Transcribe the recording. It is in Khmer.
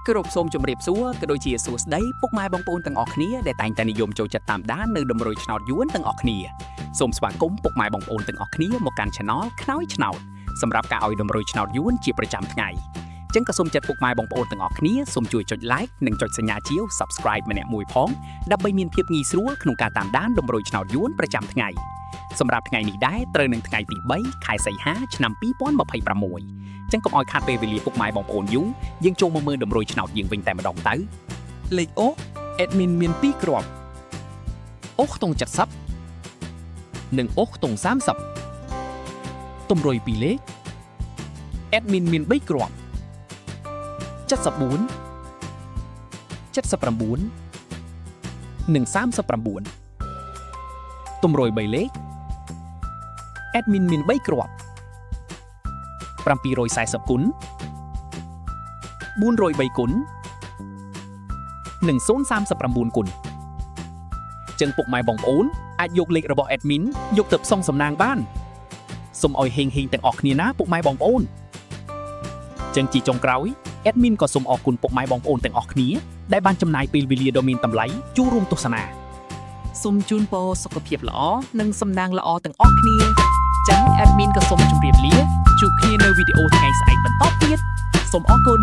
គោរពសូមជម្រាបសួរក៏ដូចជាសួស្តីពុកម៉ែបងប្អូនទាំងអស់គ្នាដែលតែងតែនិយមចូលចិត្តតាមដាននៅតម្រុយឆ្នោតយួនទាំងអស់គ្នាសូមស្វាគមន៍ពុកម៉ែបងប្អូនទាំងអស់គ្នាមកកាន់ Channel ខ្នើយឆ្នោតសម្រាប់ការឲ្យតម្រុយឆ្នោតយួនជាប្រចាំថ្ងៃអញ្ចឹងក៏សូមចាត់ពុកម៉ែបងប្អូនទាំងអស់គ្នាសូមជួយចុច Like និងចុចសញ្ញាជាវ Subscribe ម្នាក់មួយផងដើម្បីមានភាពងាយស្រួលក្នុងការតាមដានតម្រុយឆ្នោតយួនប្រចាំថ្ងៃសម្រាប់ថ្ងៃនេះដែរត្រូវនឹងថ្ងៃទី3ខែសីហាឆ្នាំ2026ចឹងកុំឲ្យខាតពេលវេលាពុកម៉ែបងប្អូនយូរយើងចូលមកមើលតម្រុយឆ្នោតយើងវិញតែម្ដងទៅលេខអូអេដមីនមាន2គ្រាប់អូខ្ទង់70និងអូខ្ទង់30តម្រុយ2លេខអេដមីនមាន3គ្រាប់74 79និង39តម្រុយ3លេខអេដមីនមាន3គ្រាប់740គុណ403គុណនិង039គុណចឹងពុកម៉ែបងប្អូនអាចយកលេខរបស់ admin យកទៅផ្សងសំណាងបានសូមឲ្យហេងទាំងអស់គ្នាណាពុកម៉ែបងប្អូនចឹងជាចុងក្រោយ admin ក៏សូមអរគុណពុកម៉ែបងប្អូនទាំងអស់គ្នាដែលបានចំណាយពេលវេលាដ៏មានតម្លៃចូលរួមទស្សនាសូមជូនពរសុខភាពល្អនិងសំណាងល្អទាំងអស់គ្នាចឹង admin ក៏សូមជម្រាបលាជួបគ្នានៅវីដេអូថ្ងៃស្អែកបន្តទៀតសូមអរគុណ